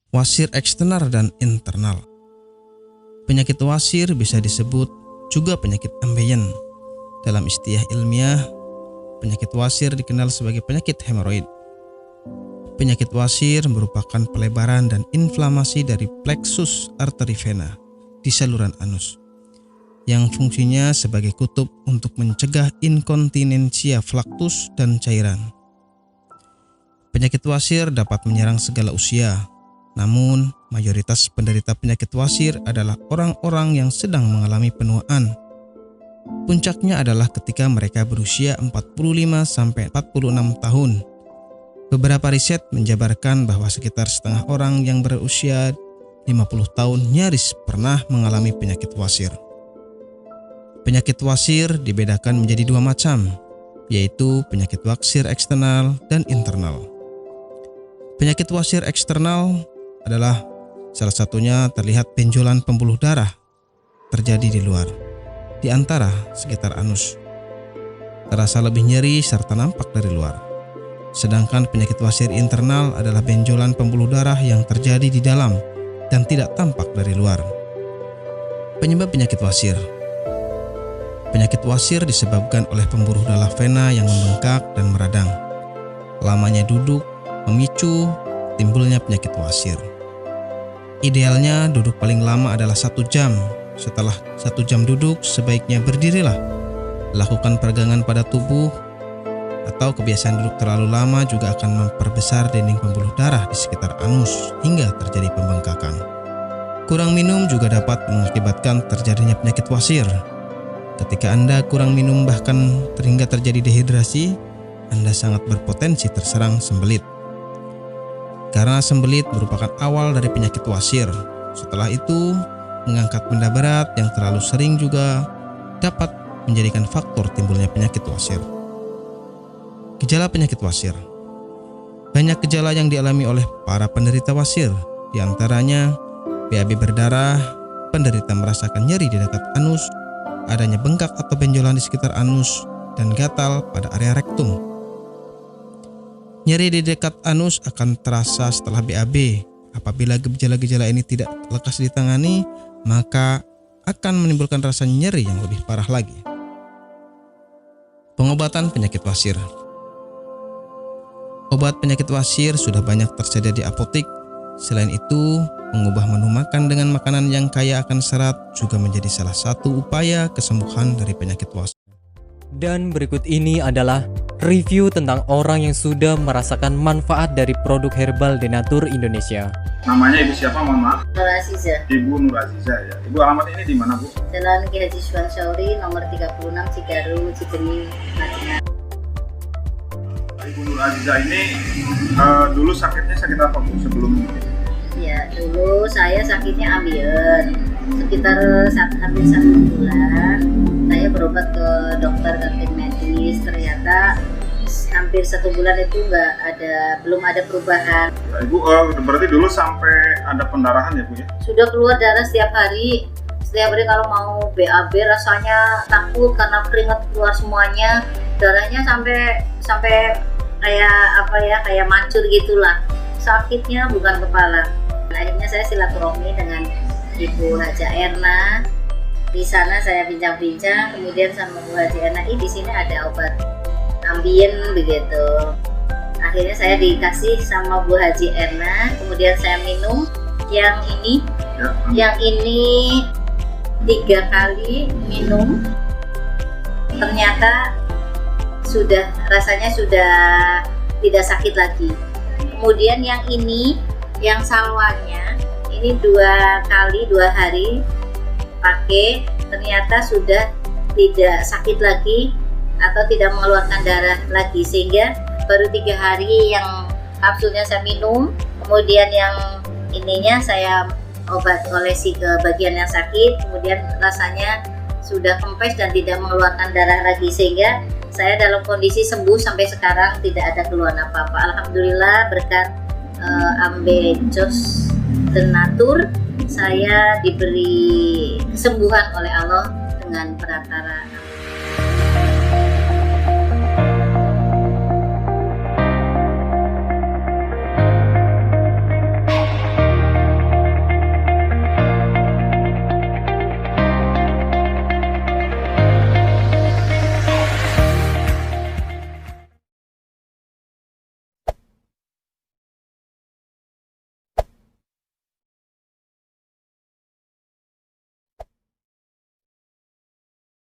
wasir eksternal dan internal. Penyakit wasir bisa disebut juga penyakit ambeien. Dalam istilah ilmiah, penyakit wasir dikenal sebagai penyakit hemoroid. Penyakit wasir merupakan pelebaran dan inflamasi dari plexus arteri vena di saluran anus, yang fungsinya sebagai kutub untuk mencegah inkontinensia flaktus dan cairan. Penyakit wasir dapat menyerang segala usia, namun mayoritas penderita penyakit wasir adalah orang-orang yang sedang mengalami penuaan. Puncaknya adalah ketika mereka berusia 45-46 tahun. Beberapa riset menjabarkan bahwa sekitar setengah orang yang berusia 50 tahun nyaris pernah mengalami penyakit wasir. Penyakit wasir dibedakan menjadi dua macam, yaitu penyakit wasir eksternal dan internal. Penyakit wasir eksternal adalah salah satunya terlihat benjolan pembuluh darah terjadi di luar, di antara sekitar anus. Terasa lebih nyeri serta nampak dari luar. Sedangkan penyakit wasir internal adalah benjolan pembuluh darah yang terjadi di dalam dan tidak tampak dari luar. Penyebab penyakit wasir. Penyakit wasir disebabkan oleh pembuluh darah vena yang membengkak dan meradang. Lamanya duduk memicu timbulnya penyakit wasir. Idealnya duduk paling lama adalah 1 jam. Setelah 1 jam duduk, sebaiknya berdirilah. Lakukan peregangan pada tubuh, atau kebiasaan duduk terlalu lama juga akan memperbesar dinding pembuluh darah di sekitar anus hingga terjadi pembengkakan. Kurang minum juga dapat mengakibatkan terjadinya penyakit wasir. Ketika Anda kurang minum bahkan hingga terjadi dehidrasi, Anda sangat berpotensi terserang sembelit. Karena sembelit merupakan awal dari penyakit wasir. Setelah itu, mengangkat benda berat yang terlalu sering juga dapat menjadikan faktor timbulnya penyakit wasir. Gejala penyakit wasir. Banyak gejala yang dialami oleh para penderita wasir, di antaranya BAB berdarah, penderita merasakan nyeri di dekat anus, adanya bengkak atau benjolan di sekitar anus, dan gatal pada area rektum. Nyeri di dekat anus akan terasa setelah BAB. Apabila gejala-gejala ini tidak lekas ditangani, maka akan menimbulkan rasa nyeri yang lebih parah lagi. Pengobatan penyakit wasir. Obat penyakit wasir sudah banyak tersedia di apotik. Selain itu, mengubah menu makan dengan makanan yang kaya akan serat juga menjadi salah satu upaya kesembuhan dari penyakit wasir. Dan berikut ini adalah review tentang orang yang sudah merasakan manfaat dari produk herbal Denatur Indonesia. Namanya Ibu siapa, mohon maaf? Nur Aziza. Ibu Nur Aziza ya. Ibu alamat ini di mana, Bu? Jalan Ki Haji Suwan Syauri nomor 36 Cigaru, Cibenying, Madinah. Ibu Nur Aziza ini dulu sakitnya sakit apa, Bu, sebelum ini? Ya, dulu saya sakitnya ambeien. Sekitar hampir 1 bulan saya berobat ke dokter dan medis. Ternyata hampir 1 bulan itu belum ada perubahan. Ibu berarti dulu sampai ada pendarahan ya, Bu ya? Sudah keluar darah setiap hari. Setiap hari kalau mau BAB rasanya takut karena keringat keluar semuanya. Darahnya sampai kayak mancur gitulah. Sakitnya bukan kepala. Akhirnya saya silaturahmi dengan Ibu Haja Erna. Di sana saya bincang-bincang, kemudian sama Bu Haji Erna, di sini ada obat ambien begitu. Akhirnya saya dikasih sama Bu Haji Erna, kemudian saya minum yang ini. Yang ini 3 kali minum. Ternyata rasanya sudah tidak sakit lagi. Kemudian yang ini, yang salwanya, ini 2 hari pakai, ternyata sudah tidak sakit lagi atau tidak mengeluarkan darah lagi, sehingga baru 3 hari yang kapsulnya saya minum, kemudian yang ininya saya obat olesi ke bagian yang sakit, kemudian rasanya sudah kempes dan tidak mengeluarkan darah lagi, sehingga saya dalam kondisi sembuh sampai sekarang, tidak ada keluhan apa-apa. Alhamdulillah berkat Ambejos Denatur, saya diberi kesembuhan oleh Allah dengan perantara